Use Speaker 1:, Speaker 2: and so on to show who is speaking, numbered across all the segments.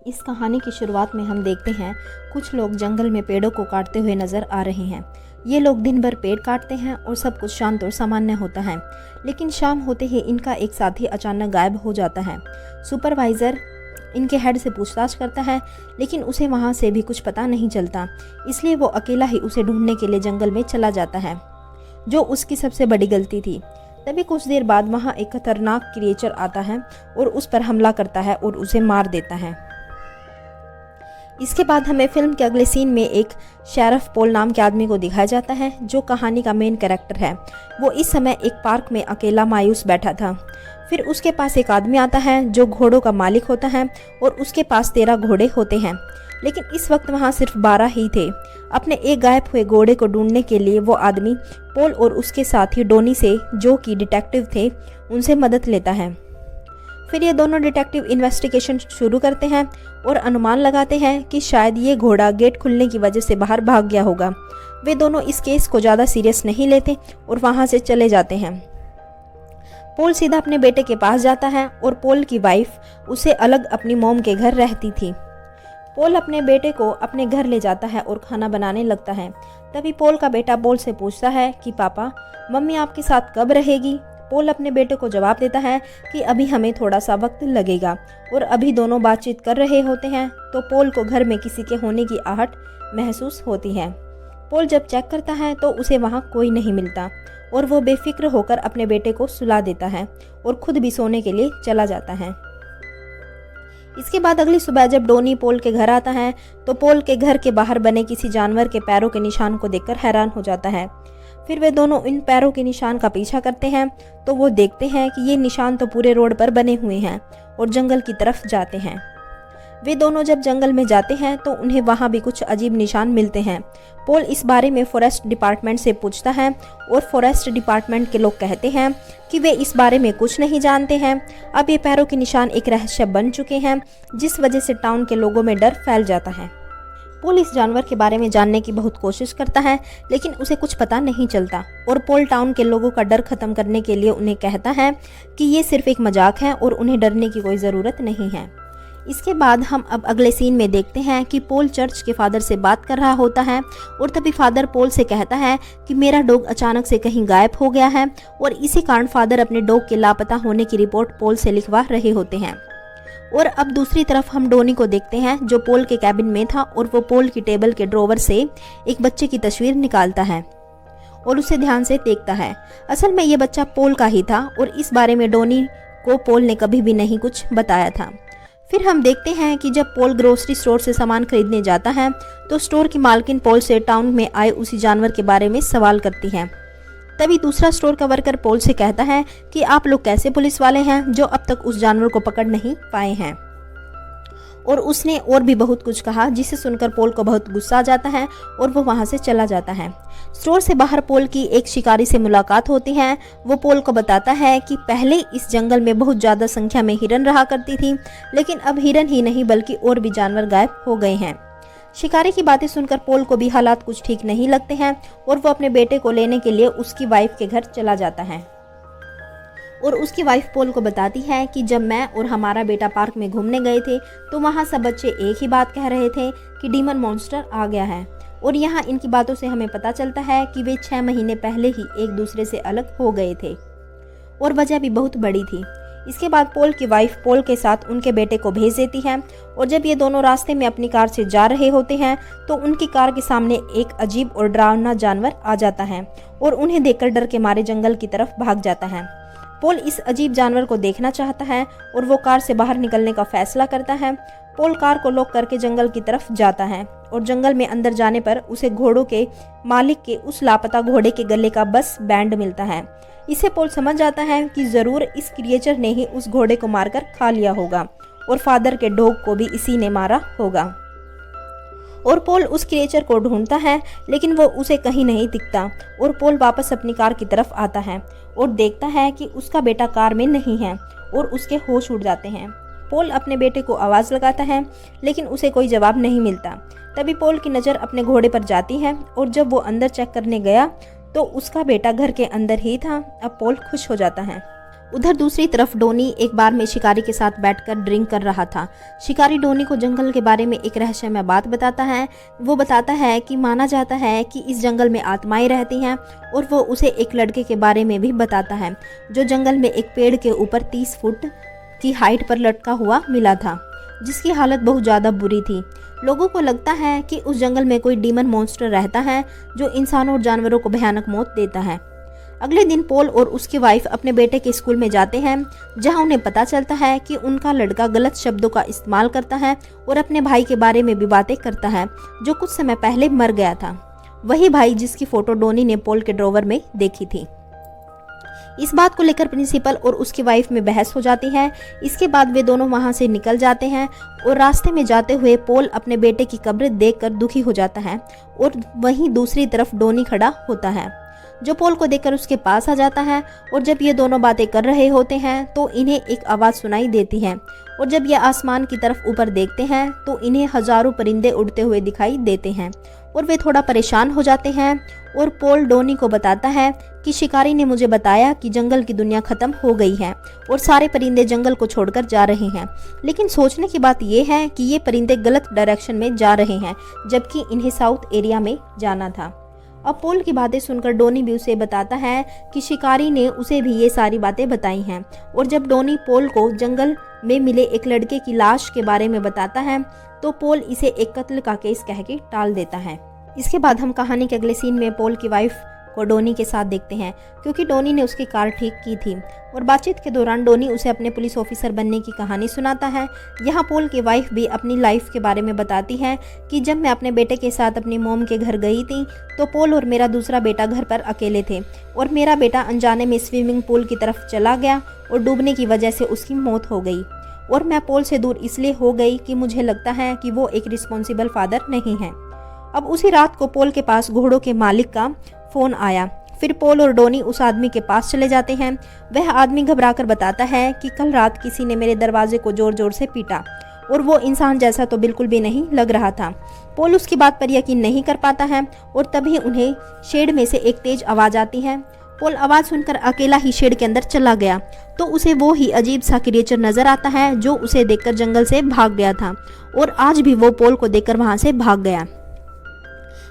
Speaker 1: इस कहानी की शुरुआत में हम देखते हैं कुछ लोग जंगल में पेड़ों को काटते हुए नजर आ रहे हैं। ये लोग दिन भर पेड़ काटते हैं और सब कुछ शांत और सामान्य होता है, लेकिन शाम होते ही इनका एक साथी अचानक गायब हो जाता है। सुपरवाइज़र इनके हेड से पूछताछ करता है, लेकिन उसे वहाँ से भी कुछ पता नहीं चलता, इसलिए वो अकेला ही उसे ढूंढने के लिए जंगल में चला जाता है, जो उसकी सबसे बड़ी गलती थी। तभी कुछ देर बाद वहाँ एक खतरनाक क्रिएचर आता है और उस पर हमला करता है और उसे मार देता है। इसके बाद हमें फिल्म के अगले सीन में एक शेरिफ पॉल नाम के आदमी को दिखाया जाता है, जो कहानी का मेन कैरेक्टर है। वो इस समय एक पार्क में अकेला मायूस बैठा था। फिर उसके पास एक आदमी आता है जो घोड़ों का मालिक होता है और उसके पास 13 घोड़े होते हैं, लेकिन इस वक्त वहाँ सिर्फ 12 ही थे। अपने एक गायब हुए घोड़े को ढूंढने के लिए वो आदमी पॉल और उसके साथी डोनी से, जो कि डिटेक्टिव थे, उनसे मदद लेता है। फिर ये दोनों डिटेक्टिव इन्वेस्टिगेशन शुरू करते हैं और अनुमान लगाते हैं कि शायद ये घोड़ा गेट खुलने की वजह से बाहर भाग गया होगा। वे दोनों इस केस को ज़्यादा सीरियस नहीं लेते और वहाँ से चले जाते हैं। पॉल सीधा अपने बेटे के पास जाता है और पॉल की वाइफ उसे अलग अपनी मॉम के घर रहती थी। पॉल अपने बेटे को अपने घर ले जाता है और खाना बनाने लगता है। तभी पॉल का बेटा पॉल से पूछता है कि पापा, मम्मी आपके साथ कब रहेगी? पॉल अपने बेटे को जवाब देता है कि अभी हमें थोड़ा सा वक्त लगेगा, और अभी दोनों बातचीत कर रहे होते हैं तो पॉल को घर में किसी के होने की आहट महसूस होती है। पॉल जब चेक करता है तो उसे वहाँ कोई नहीं मिलता और वो बेफिक्र होकर अपने बेटे को सुला देता है और खुद भी सोने के लिए चला जाता है। इसके बाद अगली सुबह जब डोनी पॉल के घर आता है तो पॉल के घर के बाहर बने किसी जानवर के पैरों के निशान को देखकर हैरान हो जाता है। फिर वे दोनों इन पैरों के निशान का पीछा करते हैं तो वो देखते हैं कि ये निशान तो पूरे रोड पर बने हुए हैं और जंगल की तरफ जाते हैं। वे दोनों जब जंगल में जाते हैं तो उन्हें वहाँ भी कुछ अजीब निशान मिलते हैं। पॉल इस बारे में फॉरेस्ट डिपार्टमेंट से पूछता है और फॉरेस्ट डिपार्टमेंट के लोग कहते हैं कि वे इस बारे में कुछ नहीं जानते हैं। अब ये पैरों के निशान एक रहस्य बन चुके हैं, जिस वजह से टाउन के लोगों में डर फैल जाता है। पॉल इस जानवर के बारे में जानने की बहुत कोशिश करता है, लेकिन उसे कुछ पता नहीं चलता और पॉल टाउन के लोगों का डर खत्म करने के लिए उन्हें कहता है कि ये सिर्फ एक मजाक है और उन्हें डरने की कोई ज़रूरत नहीं है। इसके बाद हम अब अगले सीन में देखते हैं कि पॉल चर्च के फादर से बात कर रहा होता है और तभी फादर पॉल से कहता है कि मेरा डॉग अचानक से कहीं गायब हो गया है, और इसी कारण फादर अपने डॉग के लापता होने की रिपोर्ट पॉल से लिखवा रहे होते हैं। और अब दूसरी तरफ हम डोनी को देखते हैं, जो पॉल के कैबिन में था और वो पॉल की टेबल के ड्रॉवर से एक बच्चे की तस्वीर निकालता है और उसे ध्यान से देखता है। असल में ये बच्चा पॉल का ही था और इस बारे में डोनी को पॉल ने कभी भी नहीं कुछ बताया था। फिर हम देखते हैं कि जब पॉल ग्रोसरी स्टोर से सामान खरीदने जाता है तो स्टोर की मालकिन पॉल से टाउन में आए उसी जानवर के बारे में सवाल करती है। तभी दूसरा स्टोर का वर्कर पॉल से कहता है कि आप लोग कैसे पुलिस वाले हैं जो अब तक उस जानवर को पकड़ नहीं पाए हैं, और उसने और भी बहुत कुछ कहा, जिसे सुनकर पॉल को बहुत गुस्सा आ जाता है और वो वहां से चला जाता है। स्टोर से बाहर पॉल की एक शिकारी से मुलाकात होती है। वो पॉल को बताता है कि पहले इस जंगल में बहुत ज़्यादा संख्या में हिरन रहा करती थी, लेकिन अब हिरन ही नहीं बल्कि और भी जानवर गायब हो गए हैं। शिकारी की बातें सुनकर पॉल को भी हालात कुछ ठीक नहीं लगते हैं और वो अपने बेटे को लेने के लिए उसकी वाइफ के घर चला जाता है। और उसकी वाइफ पॉल को बताती है कि जब मैं और हमारा बेटा पार्क में घूमने गए थे तो वहाँ सब बच्चे एक ही बात कह रहे थे कि डीमन मॉन्स्टर आ गया है, और यहाँ इनकी बातों से हमें पता चलता है कि वे 6 महीने पहले ही एक दूसरे से अलग हो गए थे, और वजह भी बहुत बड़ी थी। इसके बाद पॉल की वाइफ पॉल के साथ उनके बेटे को भेज देती है, और जब ये दोनों रास्ते में अपनी कार से जा रहे होते हैं तो उनकी कार के सामने एक अजीब और डरावना जानवर आ जाता है और उन्हें देखकर डर के मारे जंगल की तरफ भाग जाता है। पॉल इस अजीब जानवर को देखना चाहता है और वो कार से बाहर निकलने का फैसला करता है। पॉल कार को लॉक करके जंगल की तरफ जाता है और जंगल में अंदर जाने पर उसे घोड़ों के मालिक के उस लापता घोड़े के गले का बस बैंड मिलता है। इसे पॉल समझ जाता है कि जरूर इस क्रिएचर ने ही उस घोड़े को मारकर खा लिया होगा और फादर के डॉग को भी इसी ने मारा होगा। और पॉल उस क्रिएचर को ढूंढता है, लेकिन वो उसे कहीं नहीं दिखता, और पॉल वापस अपनी कार की तरफ आता है और देखता है कि उसका बेटा कार में नहीं है और उसके होश उड़ जाते हैं। पॉल अपने बेटे को आवाज़ लगाता है, लेकिन उसे कोई जवाब नहीं मिलता। तभी पॉल की नज़र अपने घोड़े पर जाती है और जब वो अंदर चेक करने गया तो उसका बेटा घर के अंदर ही था। अब पॉल खुश हो जाता है। उधर दूसरी तरफ डोनी एक बार में शिकारी के साथ बैठकर ड्रिंक कर रहा था। शिकारी डोनी को जंगल के बारे में एक रहस्यमय बात बताता है। वो बताता है कि माना जाता है कि इस जंगल में आत्माएं रहती हैं, और वो उसे एक लड़के के बारे में भी बताता है जो जंगल में एक पेड़ के ऊपर 30 फुट की हाइट पर लटका हुआ मिला था, जिसकी हालत बहुत ज़्यादा बुरी थी। लोगों को लगता है कि उस जंगल में कोई डीमन मॉन्स्टर रहता है जो इंसानों और जानवरों को भयानक मौत देता है। अगले दिन पॉल और उसकी वाइफ अपने बेटे के स्कूल में जाते हैं, जहां उन्हें पता चलता है कि उनका लड़का गलत शब्दों का इस्तेमाल करता है और अपने भाई के बारे में भी बातें करता है जो कुछ समय पहले मर गया था। वही भाई जिसकी फोटो डोनी ने पॉल के ड्रॉवर में देखी थी। इस बात को लेकर प्रिंसिपल और उसकी वाइफ में बहस हो जाती है। इसके बाद वे दोनों वहां से निकल जाते हैं और रास्ते में जाते हुए पॉल अपने बेटे की कब्र देखकर दुखी हो जाता है, और वहीं दूसरी तरफ डोनी खड़ा होता है जो पॉल को देखकर उसके पास आ जाता है। और जब ये दोनों बातें कर रहे होते हैं तो इन्हें एक आवाज़ सुनाई देती है, और जब ये आसमान की तरफ ऊपर देखते हैं तो इन्हें हजारों परिंदे उड़ते हुए दिखाई देते हैं, और वे थोड़ा परेशान हो जाते हैं। और पॉल डोनी को बताता है कि शिकारी ने मुझे बताया कि जंगल की दुनिया खत्म हो गई है और सारे परिंदे जंगल को छोड़कर जा रहे हैं, लेकिन सोचने की बात यह है कि ये परिंदे गलत डायरेक्शन में जा रहे हैं, जबकि इन्हें साउथ एरिया में जाना था। अब पॉल की बातें सुनकर डोनी भी उसे बताता है कि शिकारी ने उसे भी ये सारी बातें बताई हैं। और जब डोनी पॉल को जंगल में मिले एक लड़के की लाश के बारे में बताता है तो पॉल इसे एक कत्ल का केस कह के टाल देता है। इसके बाद हम कहानी के अगले सीन में पॉल की वाइफ को डोनी के साथ देखते हैं, क्योंकि डोनी ने उसकी कार ठीक की थी, और बातचीत के दौरान डोनी उसे अपने पुलिस ऑफिसर बनने की कहानी सुनाता है। यहाँ पॉल की वाइफ भी अपनी लाइफ के बारे में बताती है कि जब मैं अपने बेटे के साथ अपनी मॉम के घर गई थी तो पॉल और मेरा दूसरा बेटा घर पर अकेले थे, और मेरा बेटा अनजाने में स्विमिंग पूल की तरफ चला गया और डूबने की वजह से उसकी मौत हो गई, और मैं पॉल से दूर इसलिए हो गई कि मुझे लगता है कि वो एक रिस्पॉन्सिबल फादर नहीं है। अब उसी रात को पॉल के पास घोड़ों के मालिक का फ़ोन आया। फिर पॉल और डोनी उस आदमी के पास चले जाते हैं। वह आदमी घबराकर बताता है कि कल रात किसी ने मेरे दरवाजे को जोर जोर से पीटा, और वो इंसान जैसा तो बिल्कुल भी नहीं लग रहा था। पॉल उसकी बात पर यकीन नहीं कर पाता है, और तभी उन्हें शेड में से एक तेज आवाज़ आती है। पॉल आवाज़ सुनकर अकेला ही शेड के अंदर चला गया तो उसे वो ही अजीब सा क्रिएचर नजर आता है जो उसे देखकर जंगल से भाग गया था, और आज भी वो पॉल को देखकर वहां से भाग गया।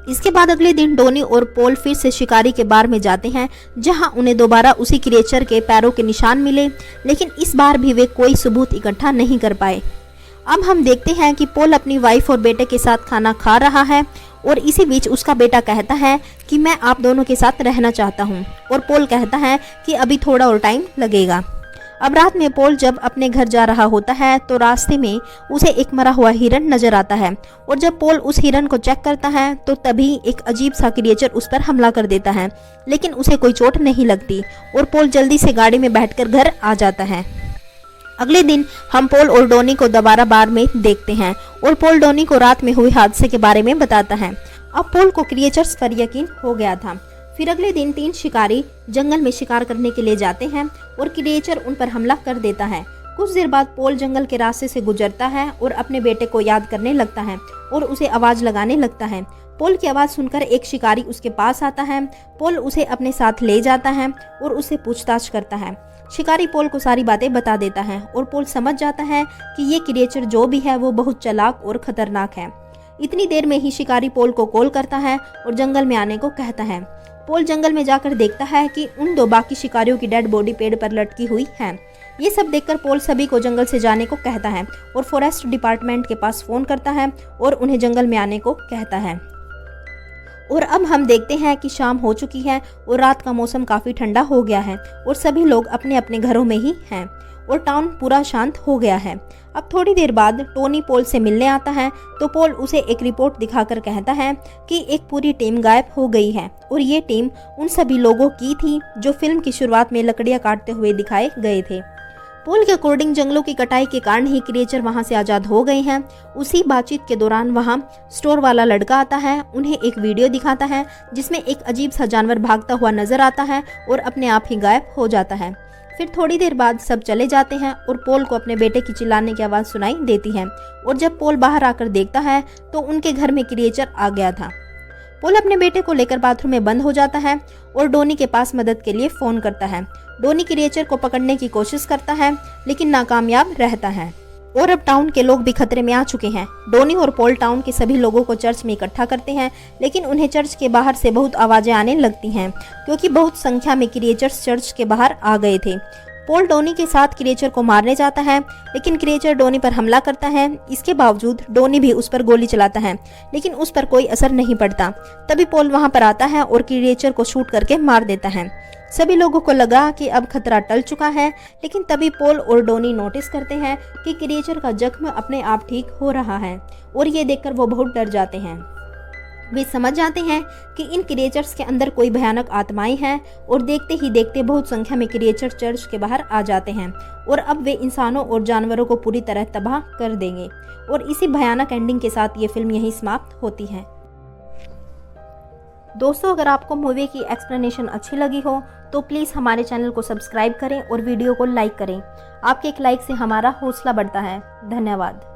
Speaker 1: इसके बाद अगले दिन डोनी और पॉल फिर से शिकारी के बार में जाते हैं, जहां उन्हें दोबारा उसी क्रिएचर के पैरों के निशान मिले, लेकिन इस बार भी वे कोई सबूत इकट्ठा नहीं कर पाए। अब हम देखते हैं कि पॉल अपनी वाइफ और बेटे के साथ खाना खा रहा है, और इसी बीच उसका बेटा कहता है कि मैं आप दोनों के साथ रहना चाहता हूँ, और पॉल कहता है कि अभी थोड़ा और टाइम लगेगा। अब रात में पॉल जब अपने घर जा रहा होता है तो रास्ते में उसे एक मरा हुआ हिरन नजर आता है, और जब पॉल उस हिरन को चेक करता है तो तभी एक अजीब सा क्रिएचर उस पर हमला कर देता है, लेकिन उसे कोई चोट नहीं लगती, और पॉल जल्दी से गाड़ी में बैठकर घर आ जाता है। अगले दिन हम पॉल और डोनी को दोबारा बार में देखते हैं, और पॉल डोनी को रात में हुए हादसे के बारे में बताता है। अब पॉल को क्रिएचर्स पर यकीन हो गया था। फिर अगले दिन 3 शिकारी जंगल में शिकार करने के लिए जाते हैं, और क्रिएचर उन पर हमला कर देता है। कुछ देर बाद पॉल जंगल के रास्ते से गुजरता है और अपने बेटे को याद करने लगता है और उसे आवाज लगाने लगता है। पॉल की आवाज सुनकर एक शिकारी उसके पास आता है। पॉल उसे अपने साथ ले जाता है और उससे पूछताछ करता है। शिकारी पॉल को सारी बातें बता देता है, और पॉल समझ जाता है कि ये क्रिएचर जो भी है वो बहुत चालाक और खतरनाक है। इतनी देर में ही शिकारी पॉल को कॉल करता है और जंगल में आने को कहता है। पॉल जंगल में जाकर देखता है कि उन 2 बाकी शिकारियों की डेड बॉडी पेड़ पर लटकी हुई है। ये सब देखकर पॉल सभी को जंगल से जाने को कहता है और फॉरेस्ट डिपार्टमेंट के पास फोन करता है और उन्हें जंगल में आने को कहता है। और अब हम देखते हैं कि शाम हो चुकी है और रात का मौसम काफी ठंडा हो गया है और सभी लोग अपने अपने घरों में ही हैं और टाउन पूरा शांत हो गया है। अब थोड़ी देर बाद टोनी पॉल से मिलने आता है तो पॉल उसे एक रिपोर्ट दिखाकर कहता है कि एक पूरी टीम गायब हो गई है और ये टीम उन सभी लोगों की थी जो फिल्म की शुरुआत में लकड़ियां काटते हुए दिखाए गए थे। पॉल के अकॉर्डिंग जंगलों की कटाई के कारण ही क्रिएचर वहां से आजाद हो गए हैं। उसी बातचीत के दौरान वहां स्टोर वाला लड़का आता है, उन्हें एक वीडियो दिखाता है जिसमें एक अजीब सा जानवर भागता हुआ नजर आता है और अपने आप ही गायब हो जाता है। फिर थोड़ी देर बाद सब चले जाते हैं और पॉल को अपने बेटे की चिल्लाने की आवाज सुनाई देती है और जब पॉल बाहर आकर देखता है तो उनके घर में क्रिएचर आ गया था। पोल अपने बेटे को लेकर बाथरूम में बंद हो जाता है और डोनी के पास मदद के लिए फ़ोन करता है। डोनी क्रिएचर को पकड़ने की कोशिश करता है लेकिन नाकामयाब रहता है और अब टाउन के लोग भी खतरे में आ चुके हैं। डोनी और पोल टाउन के सभी लोगों को चर्च में इकट्ठा करते हैं, लेकिन उन्हें चर्च के बाहर से बहुत आवाज़ें आने लगती हैं क्योंकि बहुत संख्या में क्रिएचर्स चर्च के बाहर आ गए थे। पोल डोनी के साथ क्रिएचर को मारने जाता है लेकिन क्रिएचर डोनी पर हमला करता है। इसके बावजूद डोनी भी उस पर गोली चलाता है लेकिन उस पर कोई असर नहीं पड़ता। तभी पोल वहां पर आता है और क्रिएचर को शूट करके मार देता है। सभी लोगों को लगा कि अब खतरा टल चुका है, लेकिन तभी पोल और डोनी नोटिस करते हैं कि क्रिएचर का जख्म अपने आप ठीक हो रहा है और ये देखकर वो बहुत डर जाते हैं। वे समझ जाते हैं कि इन क्रिएचर्स के अंदर कोई भयानक आत्माएं हैं और देखते ही देखते बहुत संख्या में क्रिएचर चर्च के बाहर आ जाते हैं और अब वे इंसानों और जानवरों को पूरी तरह तबाह कर देंगे। और इसी भयानक एंडिंग के साथ ये फिल्म यहीं समाप्त होती है। दोस्तों, अगर आपको मूवी की एक्सप्लेनेशन अच्छी लगी हो तो प्लीज़ हमारे चैनल को सब्सक्राइब करें और वीडियो को लाइक करें। आपके एक लाइक से हमारा हौसला बढ़ता है। धन्यवाद।